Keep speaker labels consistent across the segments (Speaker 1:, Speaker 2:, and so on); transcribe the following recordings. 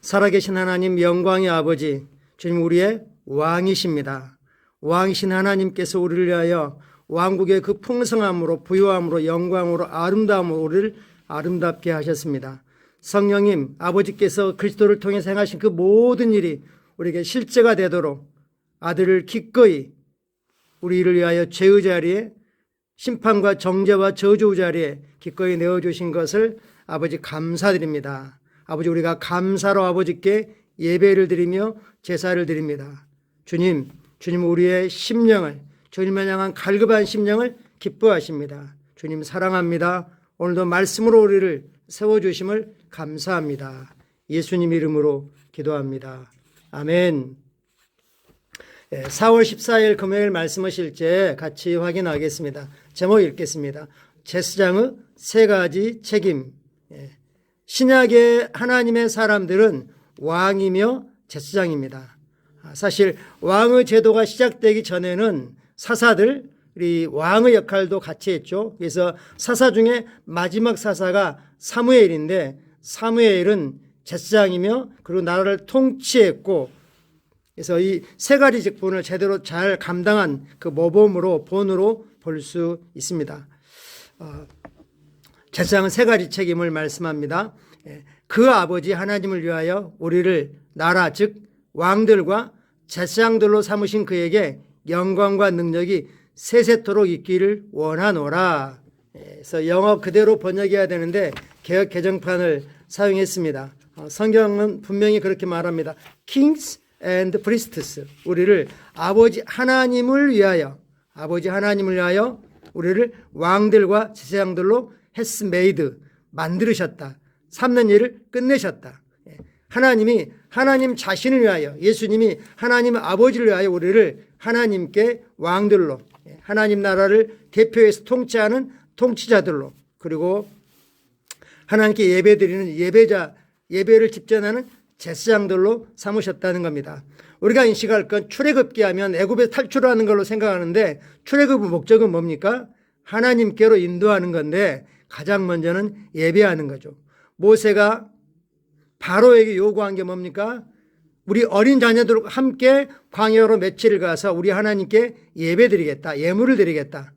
Speaker 1: 살아계신 하나님 영광의 아버지, 주님 우리의 왕이십니다. 왕이신 하나님께서 우리를 위하여 왕국의 그 풍성함으로 부요함으로 영광으로 아름다움으로 우리를 아름답게 하셨습니다. 성령님 아버지께서 그리스도를 통해서 행하신 그 모든 일이 우리에게 실제가 되도록 아들을 기꺼이 우리를 위하여 죄의 자리에 심판과 정죄와 저주 자리에 기꺼이 내어주신 것을 아버지 감사드립니다. 아버지 우리가 감사로 아버지께 예배를 드리며 제사를 드립니다. 주님 우리의 심령을 주님을 향한 갈급한 심령을 기뻐하십니다. 주님 사랑합니다. 오늘도 말씀으로 우리를 세워주심을 감사합니다. 예수님 이름으로 기도합니다. 아멘. 4월 14일 금요일 말씀의 실제 같이 확인하겠습니다. 제목 읽겠습니다. 제사장의 세 가지 책임. 신약의 하나님의 사람들은 왕이며 제사장입니다. 사실 왕의 제도가 시작되기 전에는 사사들이 왕의 역할도 같이 했죠. 그래서 사사 중에 마지막 사사가 사무엘인데 사무엘은 제사장이며 그리고 나라를 통치했고 그래서 이 세 가지 직분을 제대로 잘 감당한 그 모범으로 본으로 볼 수 있습니다. 제사장은 세 가지 책임을 말씀합니다. 그 아버지 하나님을 위하여 우리를 나라 즉 왕들과 제사장들로 삼으신 그에게 영광과 능력이 세세토록 있기를 원하노라. 그래서 영어 그대로 번역해야 되는데 개역 개정판을 사용했습니다. 성경은 분명히 그렇게 말합니다. Kings and priests, 우리를 아버지 하나님을 위하여 우리를 왕들과 제사장들로 has made, 만들으셨다. 삼는 일을 끝내셨다. 하나님이 하나님 자신을 위하여 예수님이 하나님 아버지를 위하여 우리를 하나님께 왕들로 하나님 나라를 대표해서 통치하는 통치자들로 그리고 하나님께 예배드리는 예배를 집전하는 제사장들로 삼으셨다는 겁니다. 우리가 인식할 건 출애굽기 하면 애굽에서 탈출하는 걸로 생각하는데 출애굽의 목적은 뭡니까? 하나님께로 인도하는 건데 가장 먼저는 예배하는 거죠. 모세가 바로에게 요구한 게 뭡니까? 우리 어린 자녀들과 함께 광야로 며칠을 가서 우리 하나님께 예배드리겠다. 예물을 드리겠다.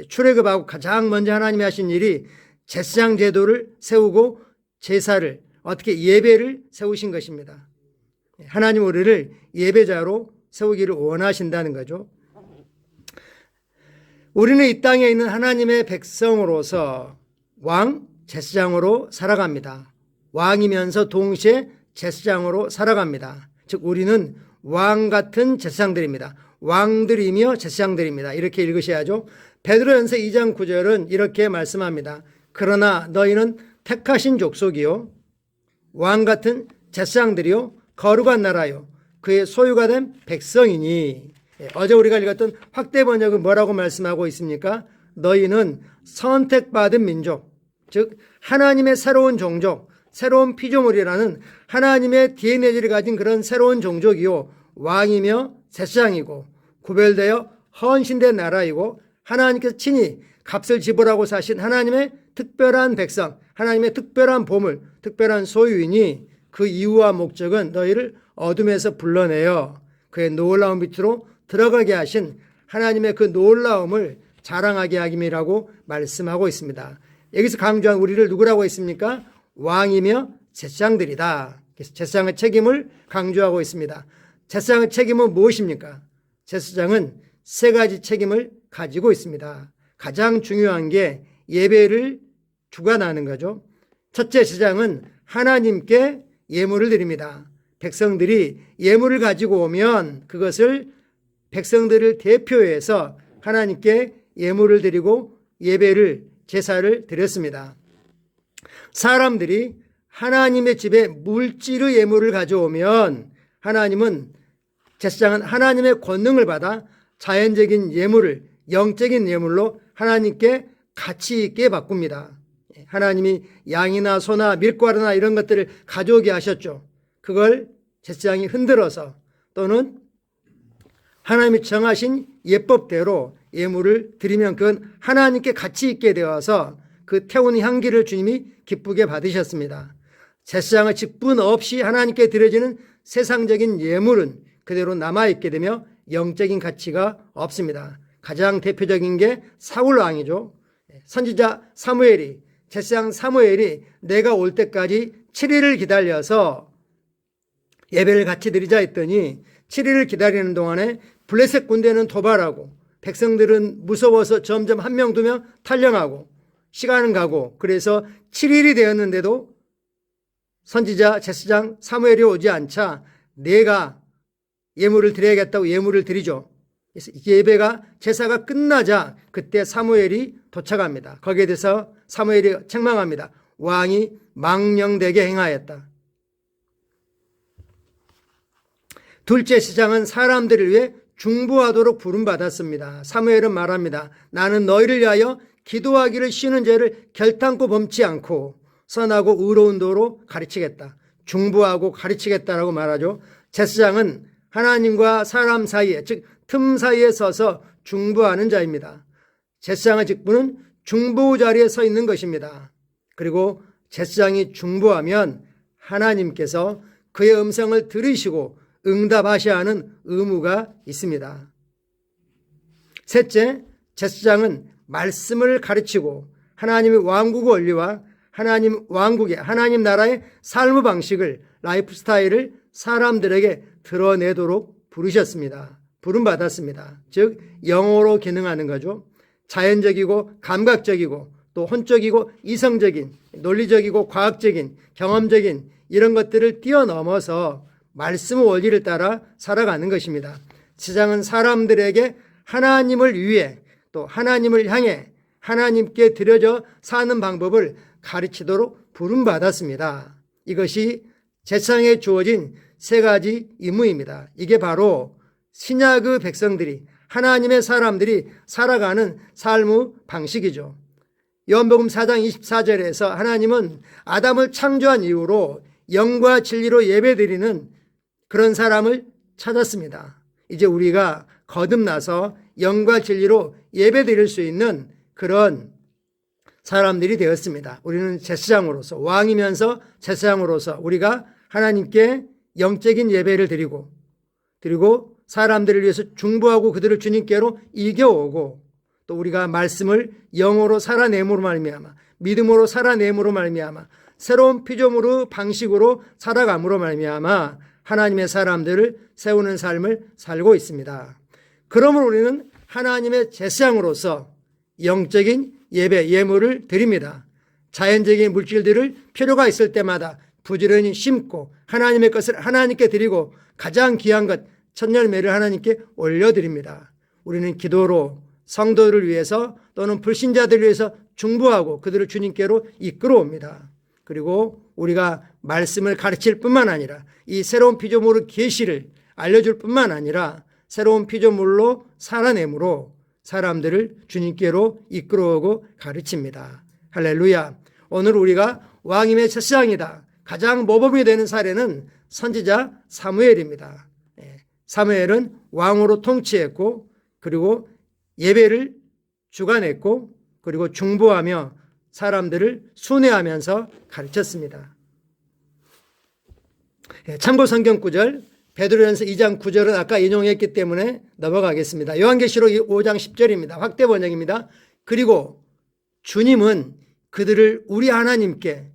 Speaker 1: 출애굽하고 가장 먼저 하나님이 하신 일이 제사장 제도를 세우고 제사를 어떻게 예배를 세우신 것입니다. 하나님 우리를 예배자로 세우기를 원하신다는 거죠. 우리는 이 땅에 있는 하나님의 백성으로서 왕, 제사장으로 살아갑니다. 왕이면서 동시에 제사장으로 살아갑니다. 즉 우리는 왕 같은 제사장들입니다. 왕들이며 제사장들입니다. 이렇게 읽으셔야죠. 베드로전서 2장 9절은 이렇게 말씀합니다. 그러나 너희는 택하신 족속이요 왕 같은 제사장들이요 거룩한 나라요 그의 소유가 된 백성이니. 어제 우리가 읽었던 확대 번역은 뭐라고 말씀하고 있습니까? 너희는 선택받은 민족, 즉 하나님의 새로운 종족, 새로운 피조물이라는 하나님의 DNA를 가진 그런 새로운 종족이요 왕이며 제사장이고 구별되어 헌신된 나라이고 하나님께서 친히 값을 지불하고 사신 하나님의 특별한 백성, 하나님의 특별한 보물, 특별한 소유이니 그 이유와 목적은 너희를 어둠에서 불러내어 그의 놀라운 빛으로 들어가게 하신 하나님의 그 놀라움을 자랑하게 하기라고 말씀하고 있습니다. 여기서 강조한 우리를 누구라고 했습니까? 왕이며 제사장들이다. 그래서 제사장의 책임을 강조하고 있습니다. 제사장의 책임은 무엇입니까? 제사장은 세 가지 책임을 가지고 있습니다. 가장 중요한 게 예배를 주관하는 거죠. 첫째, 제사장은 하나님께 예물을 드립니다. 백성들이 예물을 가지고 오면 그것을 백성들을 대표해서 하나님께 예물을 드리고 예배를 제사를 드렸습니다. 사람들이 하나님의 집에 물질의 예물을 가져오면 제사장은 하나님의 권능을 받아 자연적인 예물을 영적인 예물로 하나님께 가치 있게 바꿉니다. 하나님이 양이나 소나 밀가루나 이런 것들을 가져오게 하셨죠. 그걸 제사장이 흔들어서 또는 하나님이 정하신 예법대로 예물을 드리면 그건 하나님께 가치 있게 되어서 그 태우는 향기를 주님이 기쁘게 받으셨습니다. 제사장의 직분 없이 하나님께 드려지는 세상적인 예물은 그대로 남아있게 되며 영적인 가치가 없습니다. 가장 대표적인 게 사울 왕이죠. 선지자 사무엘이, 제사장 사무엘이 내가 올 때까지 7일을 기다려서 예배를 같이 드리자 했더니 7일을 기다리는 동안에 블레셋 군대는 도발하고 백성들은 무서워서 점점 한 명 두 명 탈령하고 시간은 가고, 그래서 7일이 되었는데도 선지자 제사장 사무엘이 오지 않자 내가 예물을 드려야겠다고 예물을 드리죠. 그래서 예배가 제사가 끝나자 그때 사무엘이 도착합니다. 거기에 대해서 사무엘이 책망합니다. 왕이 망령되게 행하였다. 둘째 제사장은 사람들을 위해 중보하도록 부름받았습니다. 사무엘은 말합니다. 나는 너희를 위하여 기도하기를 쉬는 죄를 결탄코 범치 않고 선하고 의로운 도로 가르치겠다. 중보하고 가르치겠다라고 말하죠. 제사장은 하나님과 사람 사이에, 즉 틈 사이에 서서 중보하는 자입니다. 제사장의 직분은 중보 자리에 서 있는 것입니다. 그리고 제사장이 중보하면 하나님께서 그의 음성을 들으시고 응답하셔야 하는 의무가 있습니다. 셋째, 제사장은 말씀을 가르치고 하나님의 왕국 원리와 하나님 왕국의, 하나님 나라의 삶의 방식을, 라이프 스타일을 사람들에게 드러내도록 부르셨습니다. 부름받았습니다. 즉 영어로 기능하는 거죠. 자연적이고 감각적이고 또 혼적이고 이성적인, 논리적이고 과학적인, 경험적인 이런 것들을 뛰어넘어서 말씀의 원리를 따라 살아가는 것입니다. 제사장은 사람들에게 하나님을 위해 또 하나님을 향해 하나님께 드려져 사는 방법을 가르치도록 부름받았습니다. 이것이 제사장에 주어진 세 가지 임무입니다. 이게 바로 신약의 백성들이, 하나님의 사람들이 살아가는 삶의 방식이죠. 요한복음 4장 24절에서 하나님은 아담을 창조한 이후로 영과 진리로 예배드리는 그런 사람을 찾았습니다. 이제 우리가 거듭나서 영과 진리로 예배드릴 수 있는 그런 사람들이 되었습니다. 우리는 제사장으로서, 왕이면서 제사장으로서 우리가 하나님께 영적인 예배를 드리고 사람들을 위해서 중보하고 그들을 주님께로 이겨오고, 또 우리가 말씀을 영어로 살아내므로 말미암아, 믿음으로 살아내므로 말미암아, 새로운 피조물의 방식으로 살아감으로 말미암아 하나님의 사람들을 세우는 삶을 살고 있습니다. 그러므로 우리는 하나님의 제사장으로서 영적인 예배, 예물을 드립니다. 자연적인 물질들을 필요가 있을 때마다 부지런히 심고 하나님의 것을 하나님께 드리고 가장 귀한 것, 첫 열매를 하나님께 올려드립니다. 우리는 기도로 성도를 위해서 또는 불신자들을 위해서 중보하고 그들을 주님께로 이끌어옵니다. 그리고 우리가 말씀을 가르칠 뿐만 아니라 이 새로운 피조물의 계시를 알려줄 뿐만 아니라 새로운 피조물로 살아내므로 사람들을 주님께로 이끌어오고 가르칩니다. 할렐루야. 오늘 우리가 왕임의 제사장이다. 가장 모범이 되는 사례는 선지자 사무엘입니다. 사무엘은 왕으로 통치했고 그리고 예배를 주관했고 그리고 중보하며 사람들을 순회하면서 가르쳤습니다. 참고 성경 구절, 베드로전서 2장 9절은 아까 인용했기 때문에 넘어가겠습니다. 요한계시록 5장 10절입니다. 확대 번역입니다. 그리고 주님은 그들을 우리 하나님께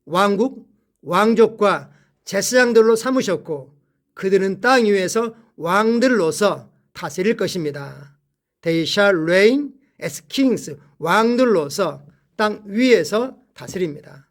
Speaker 1: 왕국, 왕족과 제사장들로 삼으셨고 그들은 땅 위에서 왕들로서 다스릴 것입니다. They shall reign as kings. 왕들로서 땅 위에서 다스립니다.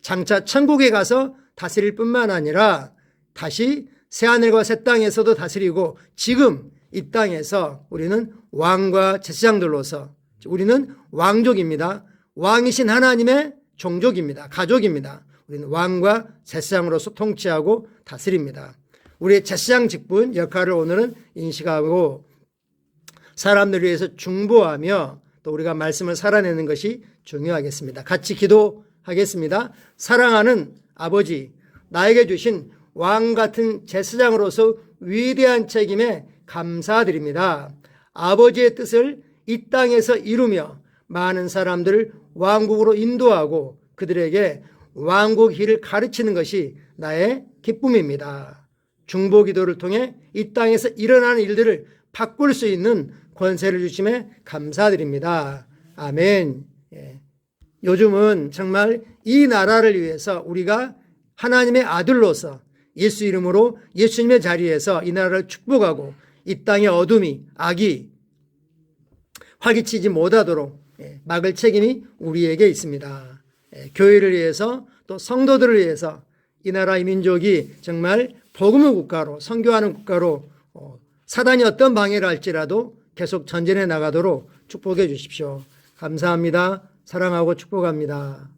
Speaker 1: 장차 천국에 가서 다스릴 뿐만 아니라 다시 새하늘과 새 땅에서도 다스리고 지금 이 땅에서 우리는 왕과 제사장들로서 우리는 왕족입니다. 왕이신 하나님의 종족입니다. 가족입니다. 우리는 왕과 제사장으로서 통치하고 다스립니다. 우리의 제사장 직분 역할을 오늘은 인식하고 사람들을 위해서 중보하며 또 우리가 말씀을 살아내는 것이 중요하겠습니다. 같이 기도하겠습니다. 사랑하는 아버지, 나에게 주신 왕 같은 제사장으로서 위대한 책임에 감사드립니다. 아버지의 뜻을 이 땅에서 이루며 많은 사람들을 왕국으로 인도하고 그들에게 왕국 일을 가르치는 것이 나의 기쁨입니다. 중보기도를 통해 이 땅에서 일어나는 일들을 바꿀 수 있는 권세를 주심에 감사드립니다. 아멘. 예. 요즘은 정말 이 나라를 위해서 우리가 하나님의 아들로서 예수 이름으로 예수님의 자리에서 이 나라를 축복하고 이 땅의 어둠이 악이 활기치지 못하도록 막을 책임이 우리에게 있습니다. 교회를 위해서 또 성도들을 위해서 이 나라 이 민족이 정말 복음의 국가로 선교하는 국가로 사단이 어떤 방해를 할지라도 계속 전진해 나가도록 축복해 주십시오. 감사합니다. 사랑하고 축복합니다.